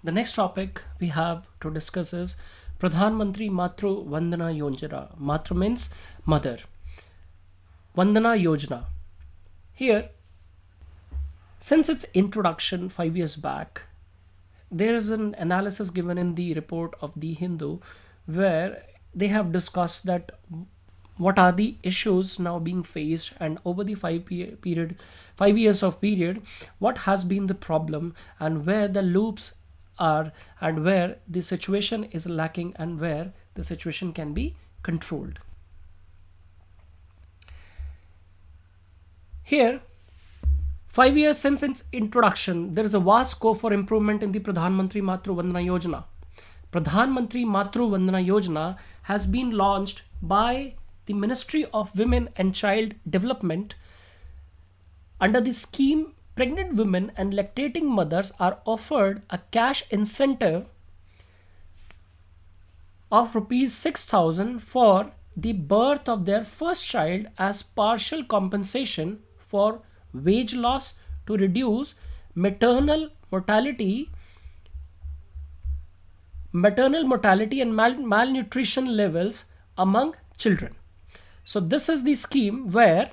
The next topic we have to discuss is Pradhan Mantri Matru Vandana Yojana. Matru means mother. Vandana Yojana. Here, since its introduction 5 years back, there is an analysis given in the report of the Hindu where they have discussed that what are the issues now being faced, and over the 5 years of period, what has been the problem and where the loops are and where the situation is lacking and where the situation can be controlled. Here, 5 years since its introduction, there is a vast scope for improvement in the Pradhan Mantri Matru Vandana Yojana. Pradhan Mantri Matru Vandana Yojana has been launched by the Ministry of Women and Child Development. Under the scheme, pregnant women and lactating mothers are offered a cash incentive of rupees 6,000 for the birth of their first child as partial compensation for wage loss to reduce maternal mortality and malnutrition levels among children. So this is the scheme where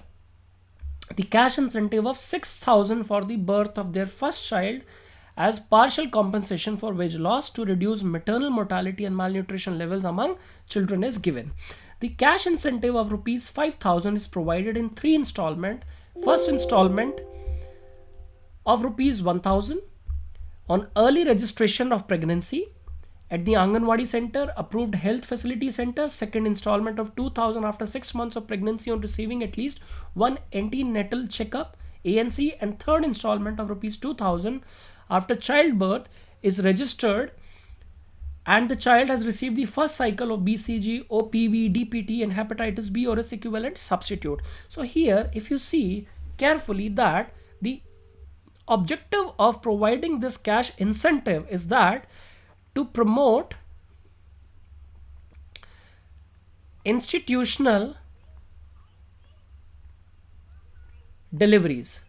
the cash incentive of 6,000 for the birth of their first child as partial compensation for wage loss to reduce maternal mortality and malnutrition levels among children is given. The cash incentive of rupees 5,000 is provided in 3 installments. First installment of rupees 1,000 on early registration of pregnancy at the Anganwadi Center, approved health facility center. Second installment of 2,000 after 6 months of pregnancy on receiving at least one antenatal checkup ANC, and third installment of rupees 2,000 after childbirth is registered and the child has received the first cycle of BCG, OPV, DPT and hepatitis B or its equivalent substitute. So here, if you see carefully, that the objective of providing this cash incentive is that to promote institutional deliveries,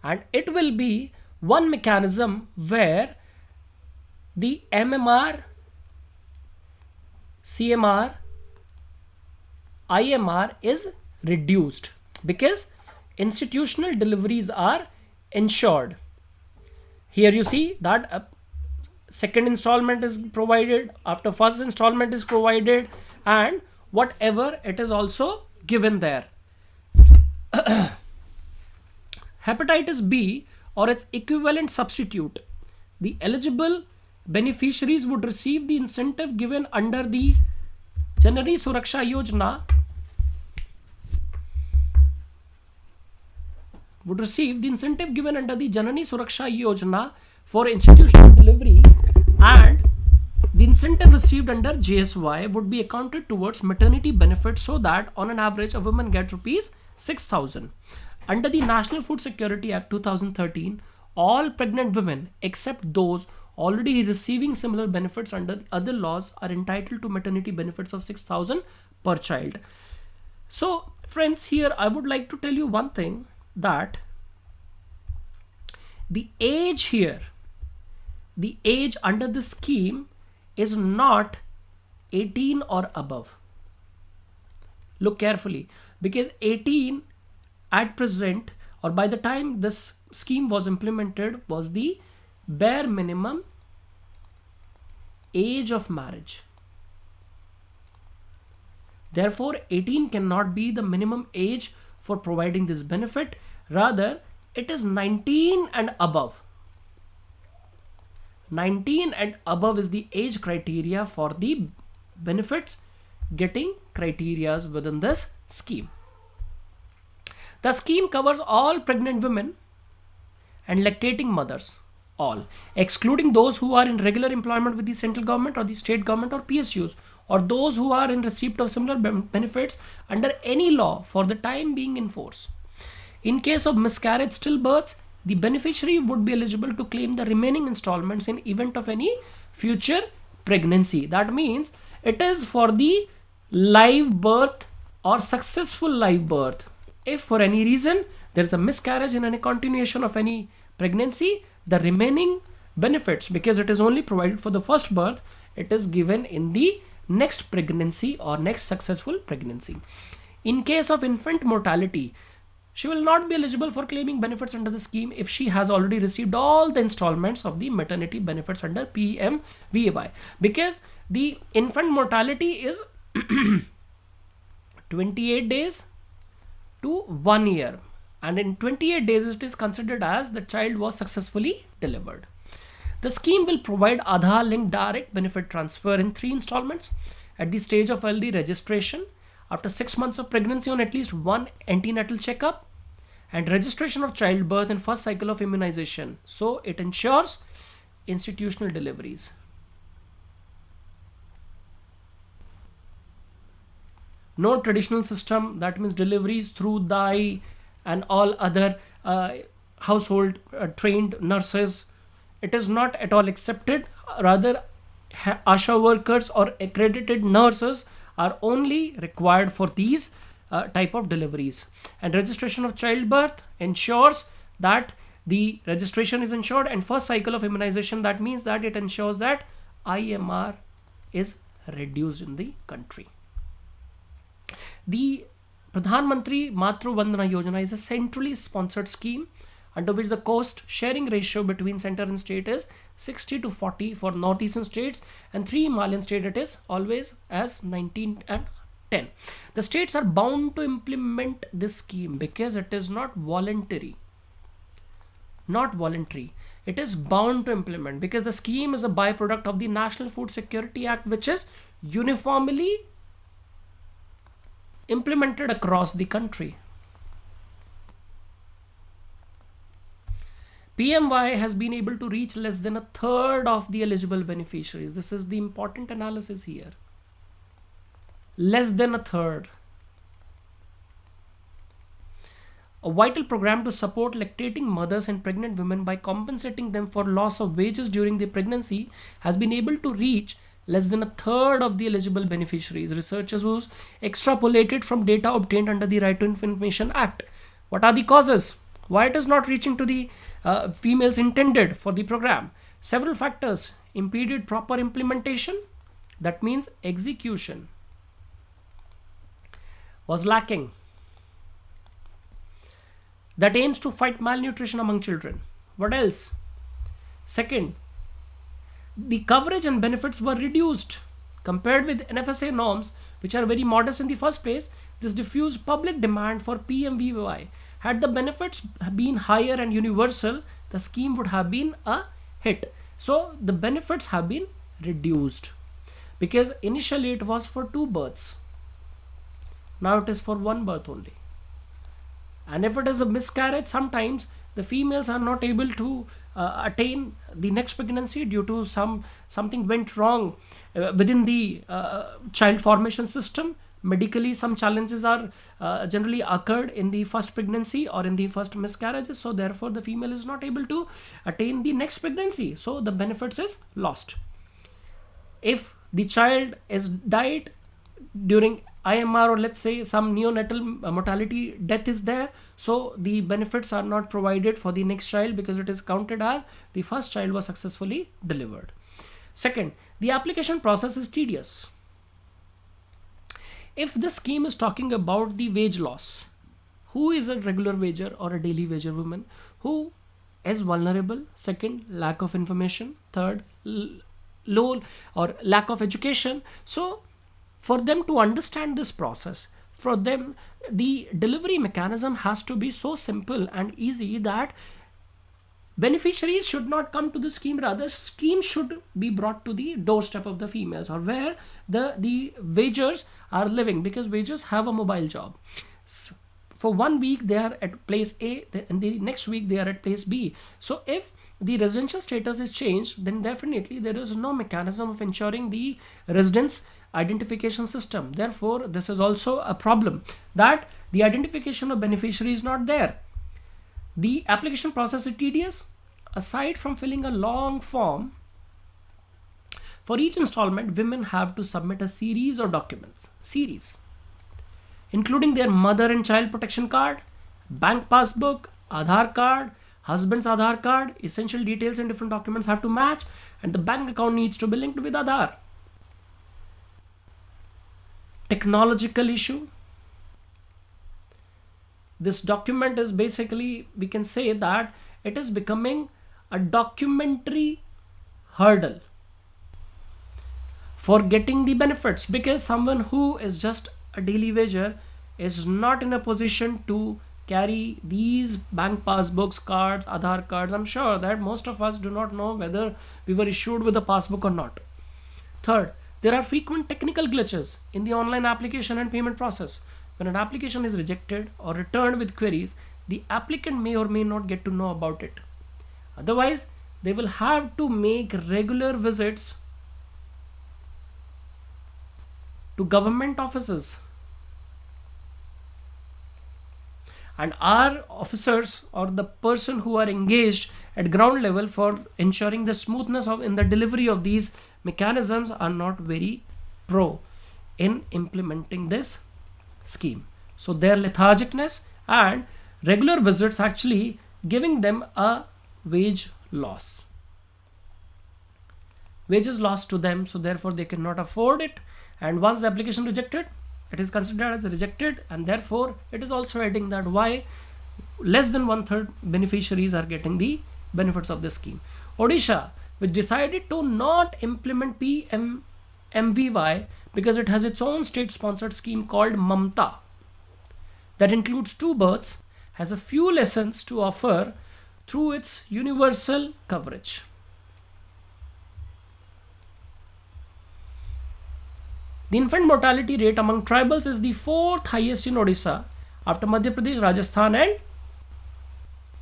and it will be one mechanism where the MMR, CMR, IMR is reduced because institutional deliveries are ensured. Here you see that a second installment is provided after first installment is provided, and whatever it is also given there. Hepatitis B or its equivalent substitute, the eligible beneficiaries would receive the incentive given under the Janani Suraksha Yojana for institutional delivery, and the incentive received under JSY would be accounted towards maternity benefits, so that on an average a woman gets rupees 6,000. Under the National Food Security Act 2013, all pregnant women except those already receiving similar benefits under other laws are entitled to maternity benefits of 6,000 per child. So friends, here I would like to tell you one thing, that the age here, the age under the scheme is not 18 or above. Look carefully, because 18 at present, or by the time this scheme was implemented, was the bare minimum age of marriage. Therefore 18 cannot be the minimum age for providing this benefit, rather it is 19 and above. 19 and above is the age criteria for the benefits getting criterias within this scheme. The scheme covers all pregnant women and lactating mothers, all, excluding those who are in regular employment with the central government or the state government or PSUs, or those who are in receipt of similar benefits under any law for the time being in force. In case of miscarriage stillbirths, the beneficiary would be eligible to claim the remaining installments in event of any future pregnancy. That means it is for the live birth or successful live birth. If for any reason there is a miscarriage in any continuation of any pregnancy, the remaining benefits, because it is only provided for the first birth. It is given in the next pregnancy or next successful pregnancy. In case of infant mortality, she will not be eligible for claiming benefits under the scheme if she has already received all the installments of the maternity benefits under PMVY, because the infant mortality is 28 days to 1 year, and in 28 days it is considered as the child was successfully delivered. The scheme will provide Aadhaar linked direct benefit transfer in 3 installments at the stage of early registration, after 6 months of pregnancy on at least 1 antenatal checkup, and registration of childbirth and first cycle of immunization. So it ensures institutional deliveries. No traditional system, that means deliveries through dye and all other household trained nurses. It is not at all accepted. Rather, ASHA workers or accredited nurses are only required for these type of deliveries. And registration of childbirth ensures that the registration is ensured, and first cycle of immunization, that means that it ensures that IMR is reduced in the country. The Pradhan Mantri Matru Vandana Yojana is a centrally sponsored scheme under which the cost sharing ratio between center and state is 60:40 for northeastern states, and 3 Himalayan states it is always as 19 and 10. The states are bound to implement this scheme because it is not voluntary. It is bound to implement because the scheme is a byproduct of the National Food Security Act, which is uniformly implemented across the country. PMY has been able to reach less than a third of the eligible beneficiaries. This is the important analysis here. Less than a third. A vital program to support lactating mothers and pregnant women by compensating them for loss of wages during their pregnancy has been able to reach less than a third of the eligible beneficiaries. Researchers who extrapolated from data obtained under the Right to Information Act. What are the causes? Why it is not reaching to the females intended for the program? Several factors: impeded proper implementation, that means execution was lacking, that aims to fight malnutrition among children. What else? Second, the coverage and benefits were reduced compared with NFSA norms, which are very modest in the first place. This diffused public demand for PMVY. Had the benefits been higher and universal, the scheme would have been a hit. So the benefits have been reduced because initially it was for 2 births. Now it is for 1 birth only. And if it is a miscarriage, sometimes the females are not able to attain the next pregnancy due to something went wrong within the child formation system. Medically, some challenges are generally occurred in the first pregnancy or in the first miscarriages. So therefore the female is not able to attain the next pregnancy. So the benefits is lost. If the child is died during IMR, or let's say some neonatal mortality death is there, so the benefits are not provided for the next child because it is counted as the first child was successfully delivered. Second, the application process is tedious. If this scheme is talking about the wage loss, who is a regular wager or a daily wager woman who is vulnerable? Second, lack of information. Third, low or lack of education. So for them to understand this process, for them the delivery mechanism has to be so simple and easy that beneficiaries should not come to the scheme. Rather, scheme should be brought to the doorstep of the females or where the wagers are living, because wagers have a mobile job. So for 1 week they are at place A and the next week they are at place B. So if the residential status is changed, then definitely there is no mechanism of ensuring the residence identification system. Therefore, this is also a problem that the identification of beneficiary is not there. The application process is tedious. Aside from filling a long form, for each installment, women have to submit a series of documents, including their mother and child protection card, bank passbook, Aadhaar card, husband's Aadhaar card, essential details and different documents have to match, and the bank account needs to be linked with Aadhaar. Technological issue. This document is basically, we can say that it is becoming a documentary hurdle for getting the benefits, because someone who is just a daily wager is not in a position to carry these bank passbooks, cards, Aadhaar cards. I'm sure that most of us do not know whether we were issued with a passbook or not. Third, there are frequent technical glitches in the online application and payment process. When an application is rejected or returned with queries, the applicant may or may not get to know about it. Otherwise, they will have to make regular visits to government offices. And our officers or the person who are engaged at ground level for ensuring the smoothness of in the delivery of these mechanisms are not very pro in implementing this scheme. So their lethargicness and regular visits actually giving them a wage loss. Wages lost to them, so therefore they cannot afford it. And once the application rejected, it is considered as rejected, and therefore it is also adding that why less than 1/3 beneficiaries are getting the benefits of this scheme. Odisha, which decided to not implement PMMVY because it has its own state-sponsored scheme called Mamta that includes 2 births, has a few lessons to offer through its universal coverage. The infant mortality rate among tribals is the 4th highest in Odisha after Madhya Pradesh, Rajasthan and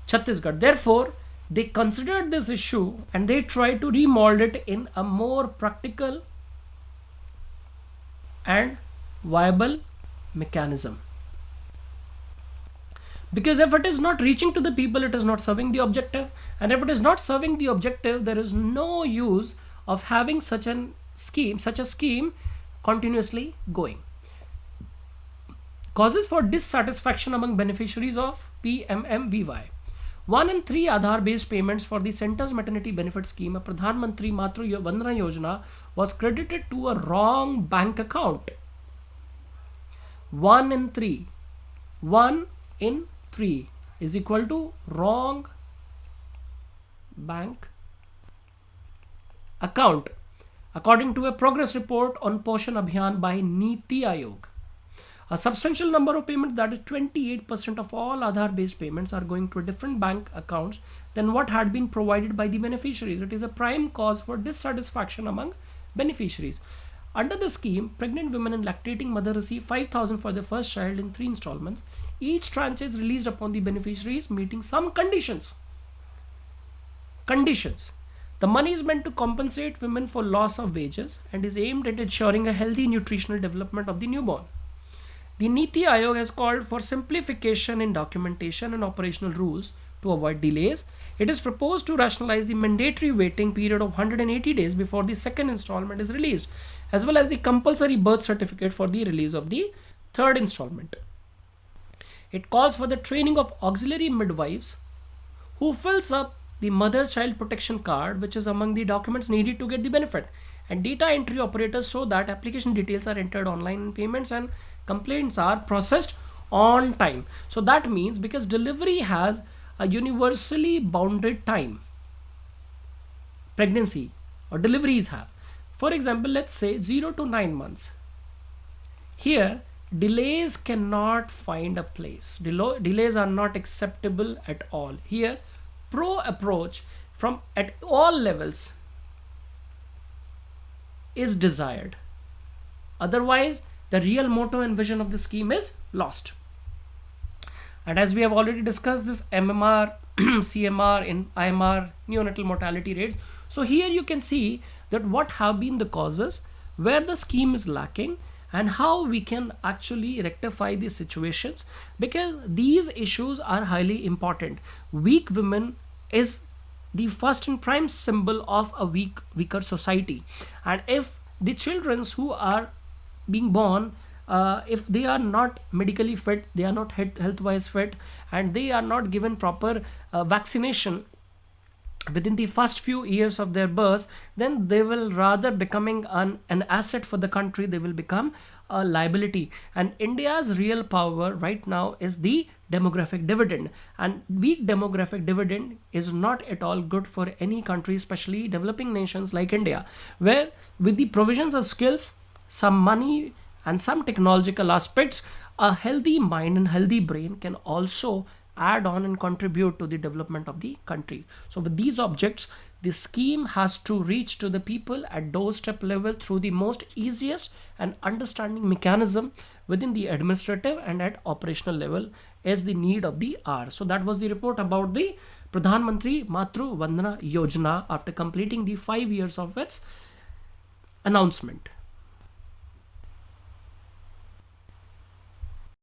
Chhattisgarh. Therefore, they considered this issue and they tried to remold it in a more practical and viable mechanism. Because if it is not reaching to the people, it is not serving the objective. And if it is not serving the objective, there is no use of having such a scheme continuously going. Causes for dissatisfaction among beneficiaries of PMMVY. 1 in 3 Aadhaar based payments for the Centre's maternity benefit scheme, a Pradhan Mantri Matru Vandana Yojana, was credited to a wrong bank account. 1 in 3. 1 in 3 is equal to wrong bank account, according to a progress report on Poshan Abhiyan by Niti Aayog. A substantial number of payments, that is 28% of all Aadhaar based payments, are going to a different bank accounts than what had been provided by the beneficiaries. It is a prime cause for dissatisfaction among beneficiaries. Under the scheme, pregnant women and lactating mother receive 5,000 for their first child in 3 installments. Each tranche is released upon the beneficiaries meeting some conditions. The money is meant to compensate women for loss of wages and is aimed at ensuring a healthy nutritional development of the newborn. The Niti Aayog has called for simplification in documentation and operational rules to avoid delays. It is proposed to rationalize the mandatory waiting period of 180 days before the second installment is released, as well as the compulsory birth certificate for the release of the third installment. It calls for the training of auxiliary midwives who fills up the mother child protection card, which is among the documents needed to get the benefit, and data entry operators so that application details are entered online and payments and complaints are processed on time. So that means, because delivery has a universally bounded time, pregnancy or deliveries have, for example, let's say 0 to 9 months. Here delays cannot find a place. Delays are not acceptable at all. Here pro approach from at all levels is desired. Otherwise, the real motto and vision of the scheme is lost. And as we have already discussed, this MMR, CMR, in IMR, neonatal mortality rates. So here you can see that what have been the causes, where the scheme is lacking, and how we can actually rectify these situations, because these issues are highly important. Weak women is the first and prime symbol of a weaker society, and if the children who are being born if they are not medically fit, they are not health wise fit, and they are not given proper vaccination within the first few years of their birth, then they will rather becoming an asset for the country, they will become a liability. And India's real power right now is the demographic dividend, and weak demographic dividend is not at all good for any country, especially developing nations like India, where with the provisions of skills, some money, and some technological aspects, a healthy mind and healthy brain can also add on and contribute to the development of the country. So with these objects, the scheme has to reach to the people at doorstep level through the most easiest and understanding mechanism within the administrative and at operational level as the need of the hour. So that was the report about the Pradhan Mantri Matru Vandana Yojana after completing the 5 years of its announcement.